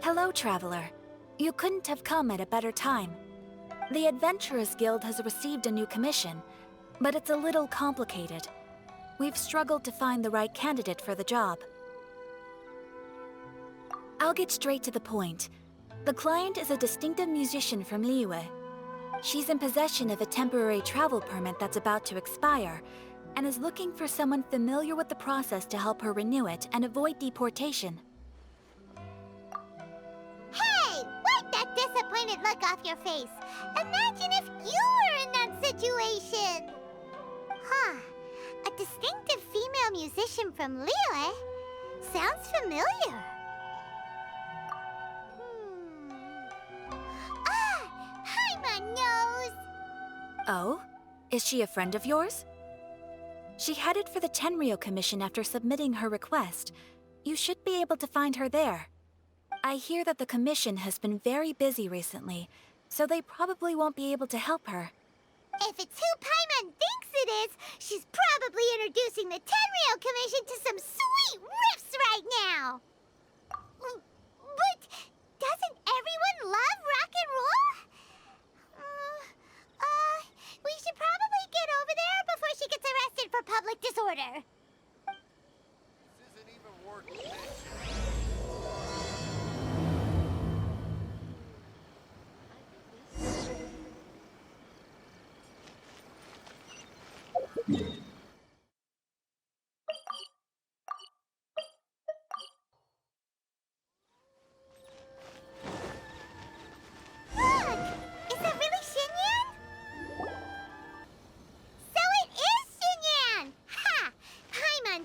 Hello, traveler. You couldn't have come at a better time. The Adventurers Guild has received a new commission, but it's a little complicated. We've struggled to find the right candidate for the job. I'll get straight to the point. The client is a distinctive musician from Liyue. She's in possession of a temporary travel permit that's about to expire, and is looking for someone familiar with the process to help her renew it and avoid deportation. Hey! Wipe that disappointed look off your face! Imagine if you were in that situation! Huh. A distinctive female musician from Liyue? Sounds familiar. Hi, my nose! Oh? Is she a friend of yours? She headed for the Tenryou Commission after submitting her request. You should be able to find her there. I hear that the commission has been very busy recently, so they probably won't be able to help her. If it's who Paimon thinks it is, she's probably introducing the Tenryou Commission to some sweet riffs right now! But doesn't everyone love rock and roll? We should probably get over there before she gets arrested for public disorder. This isn't even working.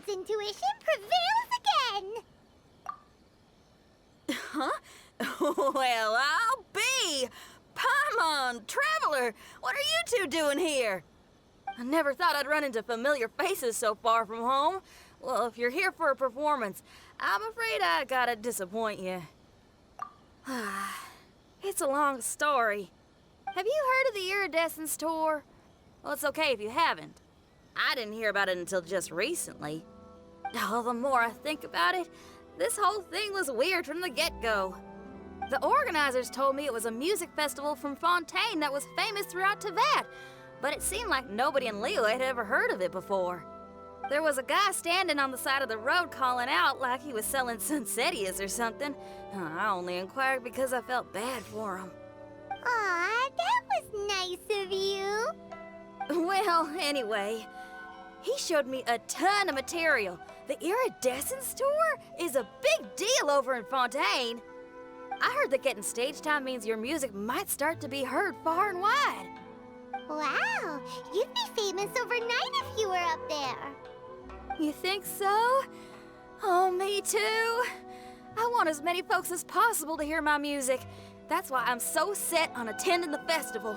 Intuition prevails again! Huh? Well, I'll be! Paimon, Traveler, what are you two doing here? I never thought I'd run into familiar faces so far from home. Well, if you're here for a performance, I'm afraid I gotta disappoint you. It's a long story. Have you heard of the Iridescence Tour? Well, it's okay if you haven't. I didn't hear about it until just recently. Oh, the more I think about it, this whole thing was weird from the get-go. The organizers told me it was a music festival from Fontaine that was famous throughout Teyvat, but it seemed like nobody in Liyue had ever heard of it before. There was a guy standing on the side of the road calling out like he was selling Sunsetias or something. I only inquired because I felt bad for him. Aw, that was nice of you. Well, anyway, he showed me a ton of material. The Iridescence Tour is a big deal over in Fontaine. I heard that getting stage time means your music might start to be heard far and wide. Wow, you'd be famous overnight if you were up there. You think so? Oh, me too. I want as many folks as possible to hear my music. That's why I'm so set on attending the festival.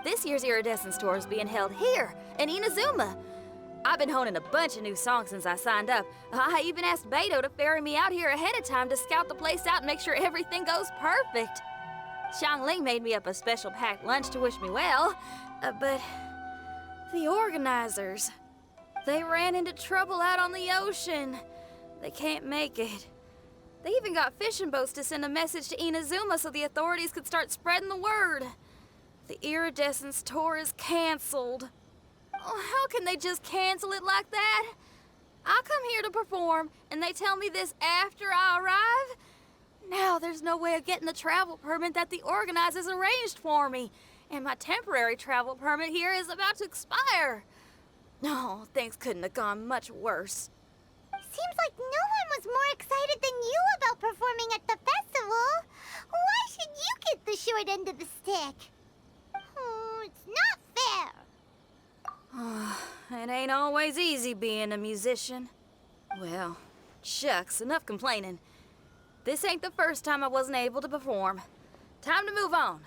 This year's Iridescence Tour is being held here in Inazuma. I've been honing a bunch of new songs since I signed up. I even asked Beto to ferry me out here ahead of time to scout the place out and make sure everything goes perfect. Xiangling made me up a special packed lunch to wish me well, but the organizers, they ran into trouble out on the ocean. They can't make it. They even got fishing boats to send a message to Inazuma so the authorities could start spreading the word. The Iridescence Tour is canceled. Oh, how can they just cancel it like that? I come here to perform, and they tell me this after I arrive? Now there's no way of getting the travel permit that the organizers arranged for me, and my temporary travel permit here is about to expire. No, things couldn't have gone much worse. Seems like no one was more excited than you about performing at the festival. Why should you get the short end of the stick? It's not fair. It ain't always easy being a musician. Well, shucks, enough complaining. This ain't the first time I wasn't able to perform. Time to move on.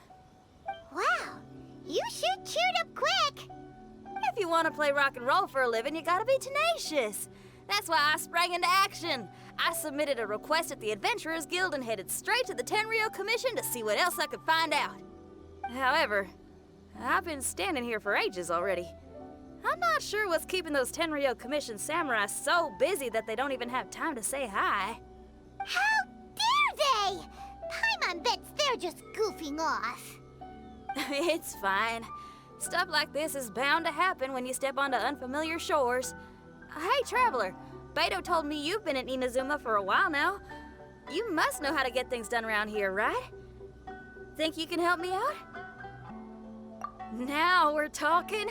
Wow, you sure cheered up quick. If you want to play rock and roll for a living, you gotta be tenacious. That's why I sprang into action. I submitted a request at the Adventurers Guild and headed straight to the Tenryou Commission to see what else I could find out. However, I've been standing here for ages already. I'm not sure what's keeping those Tenryou Commission samurai so busy that they don't even have time to say hi. How dare they! just goofing off. It's fine. Stuff like this is bound to happen when you step onto unfamiliar shores. Hey, Traveler. Beto told me you've been at Inazuma for a while now. You must know how to get things done around here, right? Think you can help me out? Now we're talking.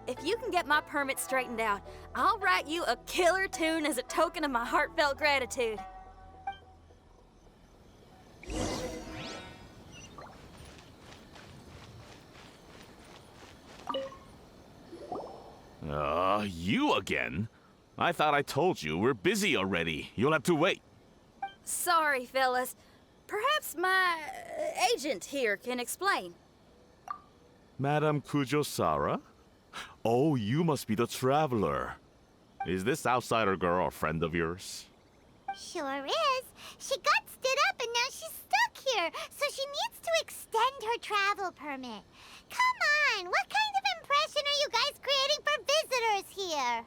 If you can get my permit straightened out, I'll write you a killer tune as a token of my heartfelt gratitude. You again? I thought I told you we're busy already. You'll have to wait. Sorry, fellas. Perhaps my agent here can explain. Madame Kujo-Sara? Oh, you must be the traveler. Is this outsider girl a friend of yours? Sure is. She got stood up and now she's stuck here, so she needs to extend her travel permit. Come on, what kind of impression are you guys creating for visitors here?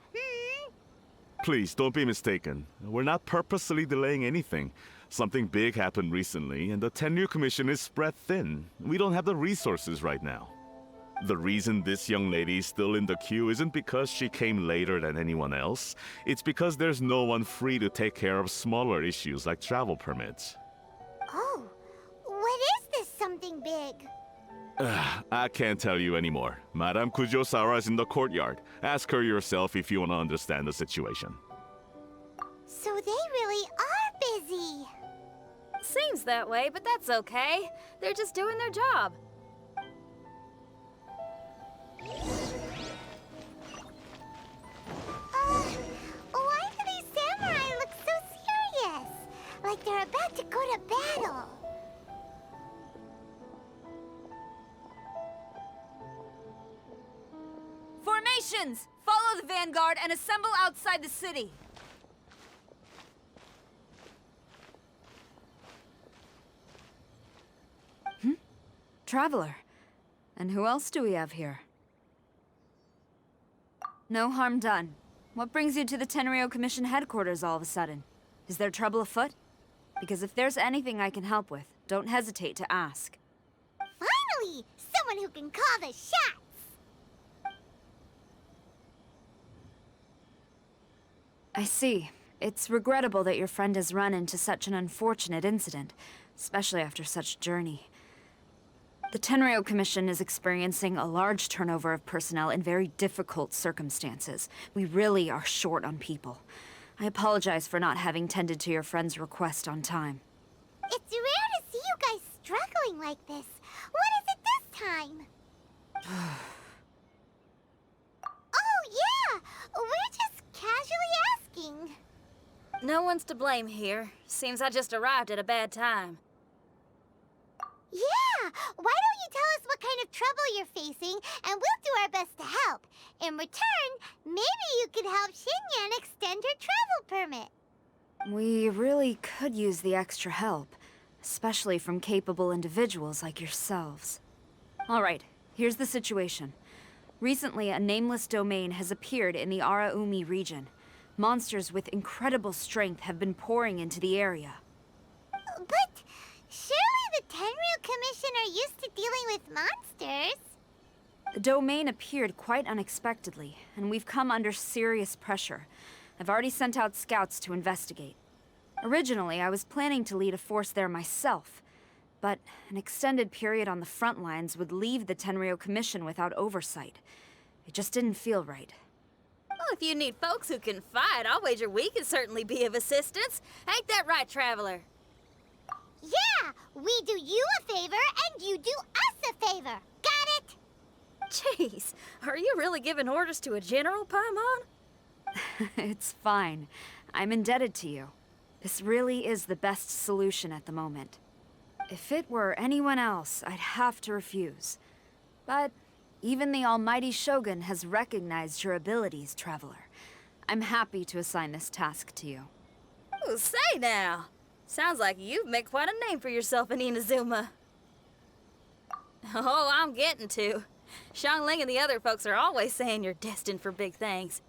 Please, don't be mistaken. We're not purposely delaying anything. Something big happened recently, and the tenure commission is spread thin. We don't have the resources right now. The reason this young lady is still in the queue isn't because she came later than anyone else. It's because there's no one free to take care of smaller issues like travel permits. Oh, what is this something big? I can't tell you anymore. Madame Kujo-Sara is in the courtyard. Ask her yourself if you want to understand the situation. So they really are busy. Seems that way, but that's okay. They're just doing their job. Why do these samurai look so serious? Like they're about to go to battle. Formations! Follow the vanguard and assemble outside the city. Traveler. And who else do we have here? No harm done. What brings you to the Tenryo Commission headquarters all of a sudden? Is there trouble afoot? Because if there's anything I can help with, don't hesitate to ask. Finally! Someone who can call the shots! I see. It's regrettable that your friend has run into such an unfortunate incident, especially after such a journey. The Tenryo Commission is experiencing a large turnover of personnel in very difficult circumstances. We really are short on people. I apologize for not having tended to your friend's request on time. It's rare to see you guys struggling like this. What is it this time? Oh, yeah! We're just casually asking. No one's to blame here. Seems I just arrived at a bad time. Yeah! Why don't you tell us what kind of trouble you're facing, and we'll do our best to help. In return, maybe you could help Xinyan extend her travel permit. We really could use the extra help, especially from capable individuals like yourselves. All right, here's the situation. Recently, a nameless domain has appeared in the Araumi region. Monsters with incredible strength have been pouring into the area. But surely the Tenryu Commission are used to dealing with monsters. The domain appeared quite unexpectedly, and we've come under serious pressure. I've already sent out scouts to investigate. Originally, I was planning to lead a force there myself, but an extended period on the front lines would leave the Tenryo Commission without oversight. It just didn't feel right. Well, if you need folks who can fight, I'll wager we can certainly be of assistance. Ain't that right, Traveler? Yeah! We do you a favor, and you do us a favor. Got it? Jeez, are you really giving orders to a general, Paimon? It's fine. I'm indebted to you. This really is the best solution at the moment. If it were anyone else, I'd have to refuse. But even the almighty Shogun has recognized your abilities, Traveler. I'm happy to assign this task to you. Ooh, say now. Sounds like you've made quite a name for yourself in Inazuma. Oh, I'm getting to. Xiangling and the other folks are always saying you're destined for big things.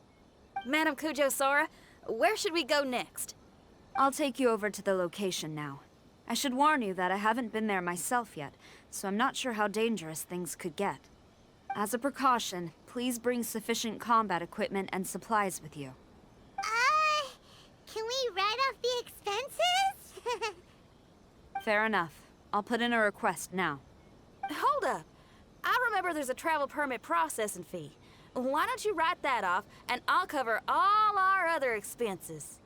Madame Kujo-Sara, where should we go next? I'll take you over to the location now. I should warn you that I haven't been there myself yet, so I'm not sure how dangerous things could get. As a precaution, please bring sufficient combat equipment and supplies with you. Can we write off the expenses? Fair enough. I'll put in a request now. Hold up. I remember there's a travel permit processing fee. Why don't you write that off, and I'll cover all our other expenses?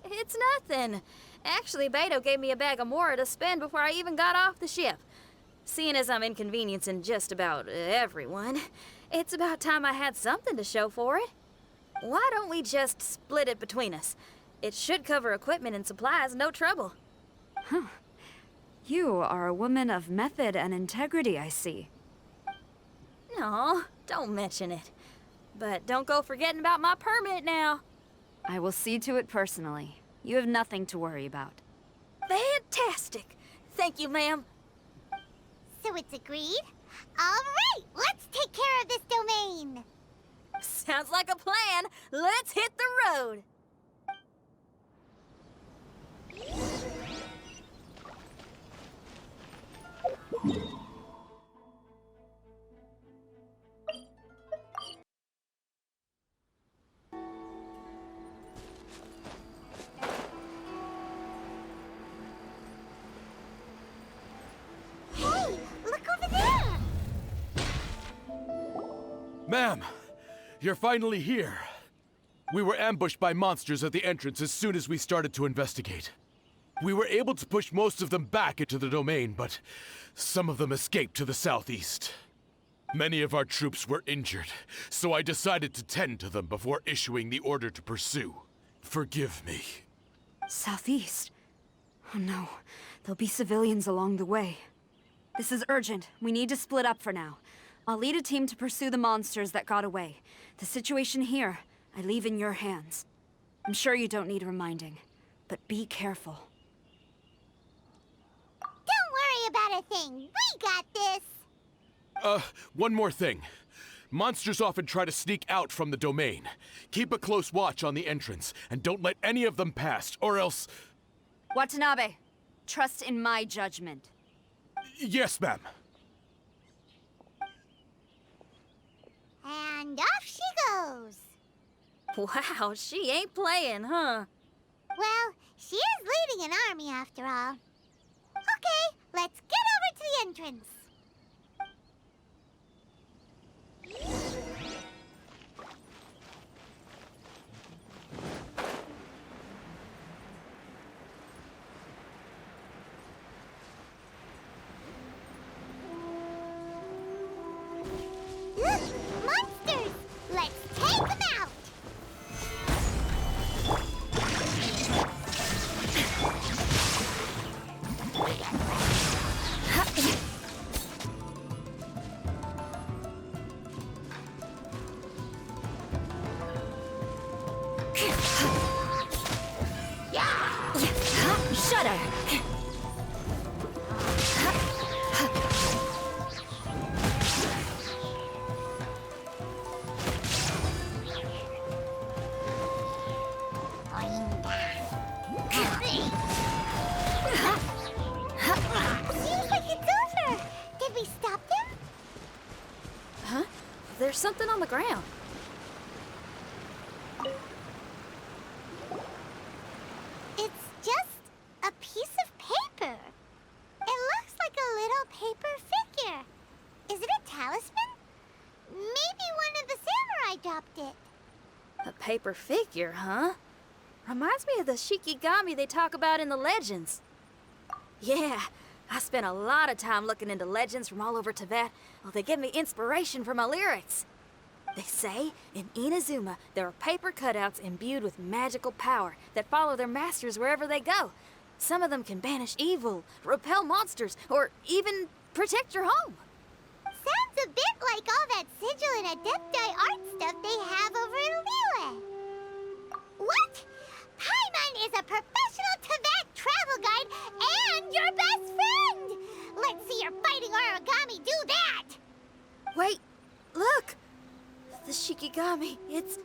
It's nothing. Actually, Beto gave me a bag of Mora to spend before I even got off the ship. Seeing as I'm inconveniencing just about everyone, it's about time I had something to show for it. Why don't we just split it between us? It should cover equipment and supplies, no trouble. You are a woman of method and integrity, I see. No, don't mention it. But don't go forgetting about my permit now. I will see to it personally. You have nothing to worry about. Fantastic. Thank you, ma'am. So it's agreed? Alright, let's take care of this domain! Sounds like a plan. Let's hit the road. Hey, look over there! Ma'am, you're finally here. We were ambushed by monsters at the entrance as soon as we started to investigate. We were able to push most of them back into the domain, but some of them escaped to the southeast. Many of our troops were injured, so I decided to tend to them before issuing the order to pursue. Forgive me. Southeast? Oh no, there'll be civilians along the way. This is urgent. We need to split up for now. I'll lead a team to pursue the monsters that got away. The situation here, I leave in your hands. I'm sure you don't need reminding, but be careful. Don't worry about a thing. We got this. One more thing. Monsters often try to sneak out from the domain. Keep a close watch on the entrance, and don't let any of them pass, or else... Watanabe, trust in my judgment. Yes, ma'am. And off she goes. Wow, she ain't playing, huh? Well, she is leading an army after all. Okay, let's get over to the entrance. Look! Monsters! Let's take them out! Shudder! Seems like it's over. Did we stop them? Huh? There's something on the ground. It's just a piece of paper. It looks like a little paper figure. Is it a talisman? Maybe one of the samurai dropped it. A paper figure, huh? Reminds me of the Shikigami they talk about in the legends. Yeah, I spent a lot of time looking into legends from all over Tibet. Well, they give me inspiration for my lyrics. They say in Inazuma there are paper cutouts imbued with magical power that follow their masters wherever they go. Some of them can banish evil, repel monsters, or even protect your home. Sounds a bit like all that sigil and adepti art stuff they have over in Liyue. What? Paimon is a professional Tibet travel guide and your best friend! Let's see your fighting origami do that! Wait, look! The Shikigami, it's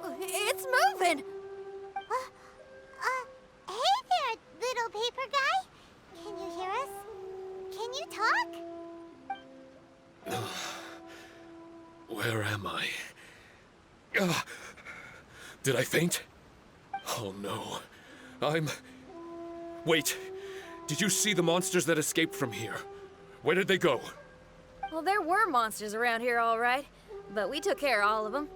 moving! Hey there, little paper guy. Where am I? Did I faint? Oh no. Wait. Did you see the monsters that escaped from here? Where did they go? Well, there were monsters around here, all right. But we took care of all of them.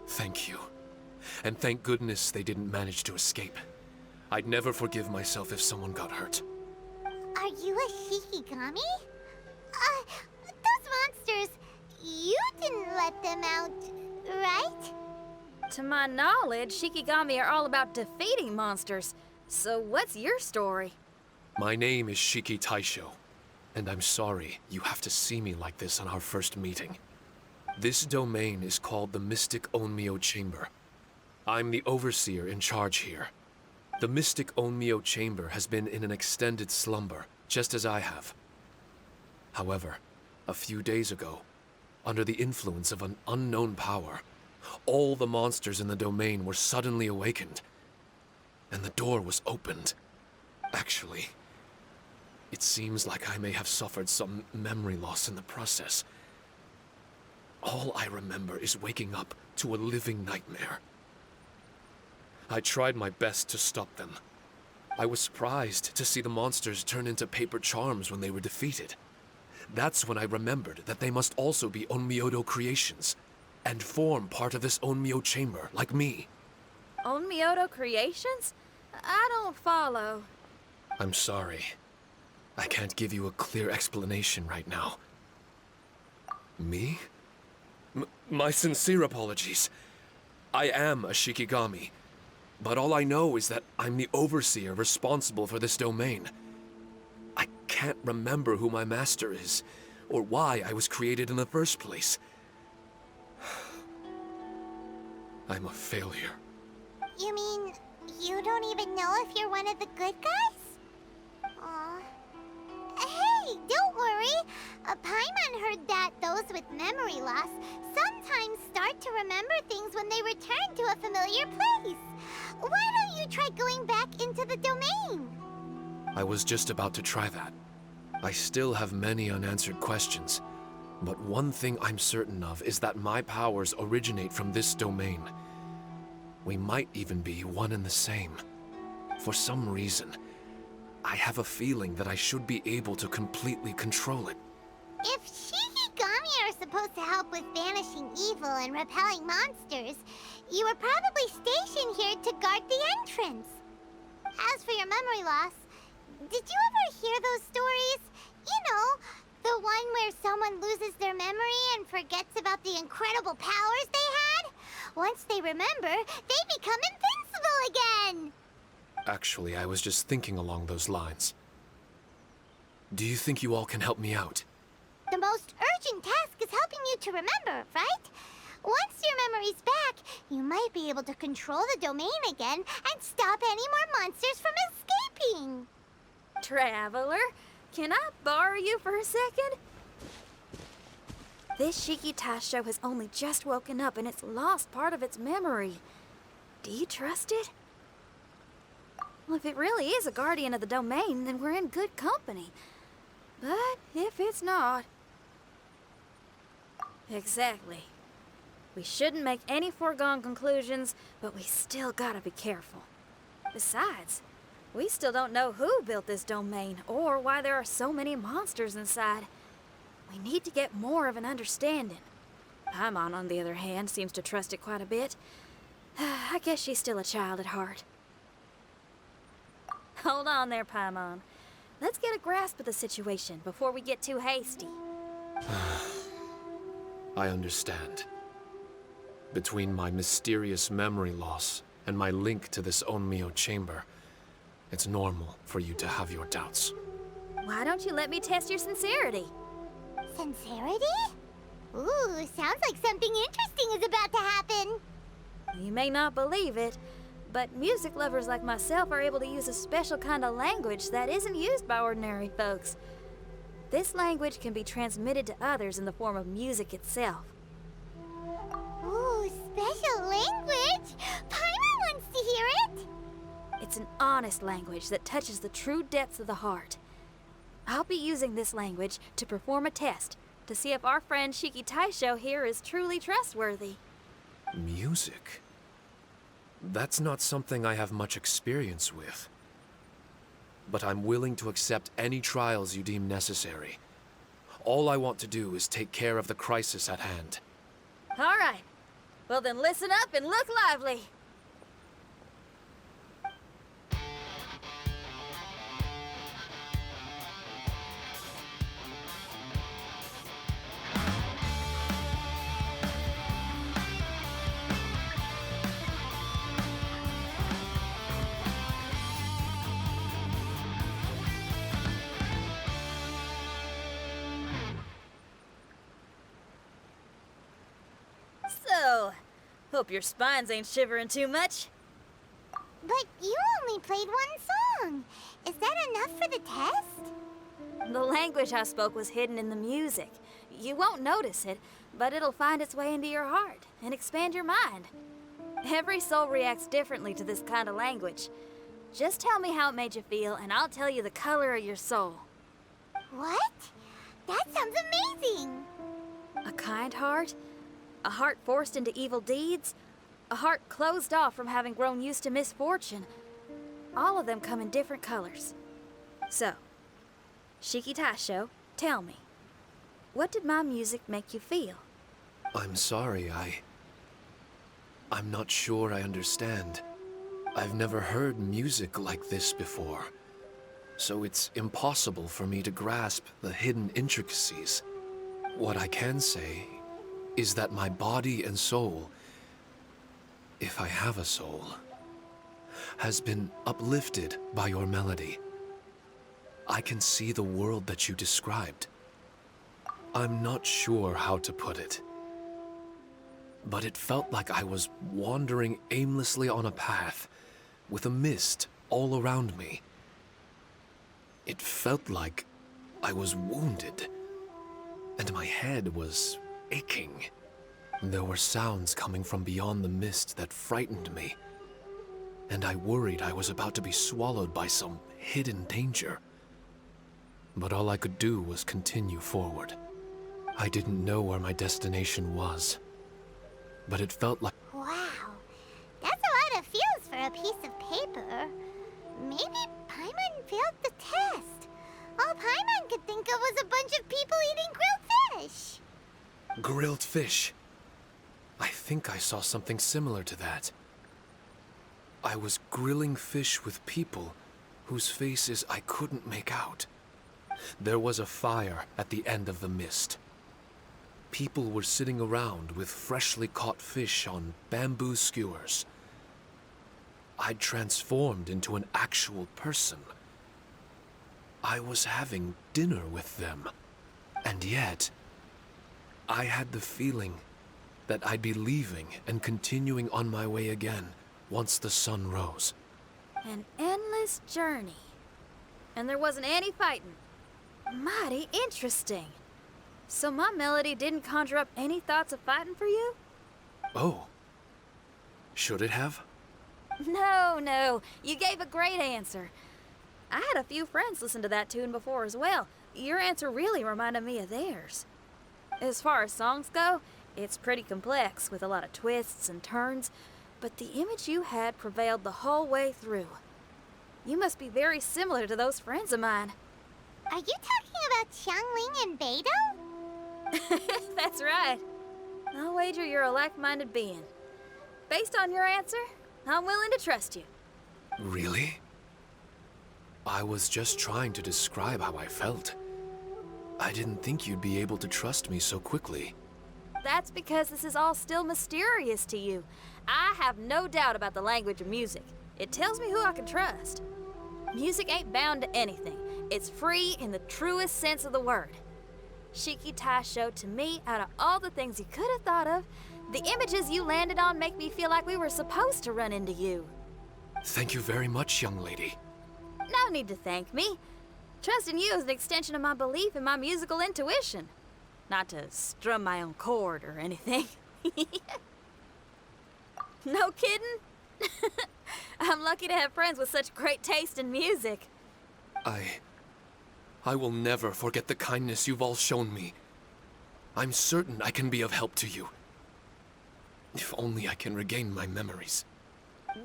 Thank you. And thank goodness they didn't manage to escape. I'd never forgive myself if someone got hurt. Are you a Shikigami? Those monsters, you didn't let them out, right? To my knowledge, Shikigami are all about defeating monsters. So what's your story? My name is Shiki Taisho, and I'm sorry you have to see me like this on our first meeting. This domain is called the Mystic Onmyo Chamber. I'm the overseer in charge here. The Mystic Onmyo Chamber has been in an extended slumber, just as I have. However, a few days ago, under the influence of an unknown power, all the monsters in the domain were suddenly awakened, and the door was opened. Actually, it seems like I may have suffered some memory loss in the process. All I remember is waking up to a living nightmare. I tried my best to stop them. I was surprised to see the monsters turn into paper charms when they were defeated. That's when I remembered that they must also be Onmyodo creations, and form part of this Onmyo chamber, like me. Onmyodo creations? I don't follow. I'm sorry. I can't give you a clear explanation right now. Me? My sincere apologies. I am a Shikigami, but all I know is that I'm the overseer responsible for this domain. I can't remember who my master is, or why I was created in the first place. I'm a failure. You mean you don't even know if you're one of the good guys? Aw. Hey, don't worry. Paimon heard that those with memory loss sometimes start to remember things when they return to a familiar place. Why don't you try going back into the domain? I was just about to try that. I still have many unanswered questions, but one thing I'm certain of is that my powers originate from this domain. We might even be one and the same. For some reason, I have a feeling that I should be able to completely control it. If Shikigami are supposed to help with banishing evil and repelling monsters, you were probably stationed here to guard the entrance. As for your memory loss, did you ever hear those stories? You know, the one where someone loses their memory and forgets about the incredible powers they had? Once they remember, they become invincible again! Actually, I was just thinking along those lines. Do you think you all can help me out? The most urgent task is helping you to remember, right? Once your memory's back, you might be able to control the domain again and stop any more monsters from escaping. Traveler, can I borrow you for a second? This Shiki Taisho has only just woken up and it's lost part of its memory. Do you trust it? Well, if it really is a guardian of the domain, then we're in good company. But if it's not... Exactly. We shouldn't make any foregone conclusions, but we still gotta be careful. Besides, we still don't know who built this domain or why there are so many monsters inside. We need to get more of an understanding. Paimon, on the other hand, seems to trust it quite a bit. I guess she's still a child at heart. Hold on there, Paimon. Let's get a grasp of the situation before we get too hasty. I understand. Between my mysterious memory loss and my link to this Onmyo chamber, it's normal for you to have your doubts. Why don't you let me test your sincerity? Sincerity? Ooh, sounds like something interesting is about to happen. You may not believe it, but music lovers like myself are able to use a special kind of language that isn't used by ordinary folks. This language can be transmitted to others in the form of music itself. Ooh, special language? Paimon wants to hear it! It's an honest language that touches the true depths of the heart. I'll be using this language to perform a test, to see if our friend Shiki Taisho here is truly trustworthy. Music? That's not something I have much experience with. But I'm willing to accept any trials you deem necessary. All I want to do is take care of the crisis at hand. All right. Well then listen up and look lively. So, hope your spines ain't shivering too much. But you only played one song. Is that enough for the test? The language I spoke was hidden in the music. You won't notice it, but it'll find its way into your heart and expand your mind. Every soul reacts differently to this kind of language. Just tell me how it made you feel, and I'll tell you the color of your soul. What? That sounds amazing! A kind heart? A heart forced into evil deeds? A heart closed off from having grown used to misfortune? All of them come in different colors. So, Shiki Taisho, tell me, what did my music make you feel? I'm sorry, I'm not sure I understand. I've never heard music like this before, so it's impossible for me to grasp the hidden intricacies. What I can say is that my body and soul, if I have a soul, has been uplifted by your melody. I can see the world that you described. I'm not sure how to put it, but it felt like I was wandering aimlessly on a path with a mist all around me. It felt like I was wounded, and my head was aching. There were sounds coming from beyond the mist that frightened me, and I worried I was about to be swallowed by some hidden danger. But all I could do was continue forward. I didn't know where my destination was, but it felt like... Wow, that's a lot of feels for a piece of paper. Maybe Paimon failed the test. All Paimon could think of was a bunch of people eating grilled fish. Grilled fish. I think I saw something similar to that. I was grilling fish with people whose faces I couldn't make out. There was a fire at the end of the mist. People were sitting around with freshly caught fish on bamboo skewers. I'd transformed into an actual person. I was having dinner with them. And yet, I had the feeling that I'd be leaving and continuing on my way again once the sun rose. An endless journey. And there wasn't any fighting. Mighty interesting. So my melody didn't conjure up any thoughts of fighting for you? Oh. Should it have? No. You gave a great answer. I had a few friends listen to that tune before as well. Your answer really reminded me of theirs. As far as songs go, it's pretty complex with a lot of twists and turns, but the image you had prevailed the whole way through. You must be very similar to those friends of mine. Are you talking about Xiangling and Beidou? That's right. I'll wager you're a like-minded being. Based on your answer, I'm willing to trust you. Really? I was just trying to describe how I felt. I didn't think you'd be able to trust me so quickly. That's because this is all still mysterious to you. I have no doubt about the language of music. It tells me who I can trust. Music ain't bound to anything. It's free in the truest sense of the word. Shiki Taisho, to me, out of all the things you could have thought of, the images you landed on make me feel like we were supposed to run into you. Thank you very much, young lady. No need to thank me. Trusting you is an extension of my belief in my musical intuition. Not to strum my own chord or anything. No kidding? I'm lucky to have friends with such great taste in music. I will never forget the kindness you've all shown me. I'm certain I can be of help to you. If only I can regain my memories.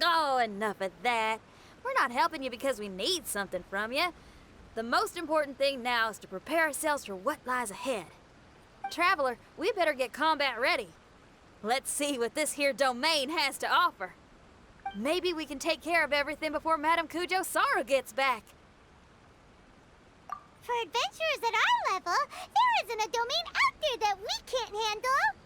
Oh, enough of that. We're not helping you because we need something from you. The most important thing now is to prepare ourselves for what lies ahead. Traveler, we better get combat ready. Let's see what this here domain has to offer. Maybe we can take care of everything before Madame Kujo Sara gets back. For adventurers at our level, there isn't a domain out there that we can't handle.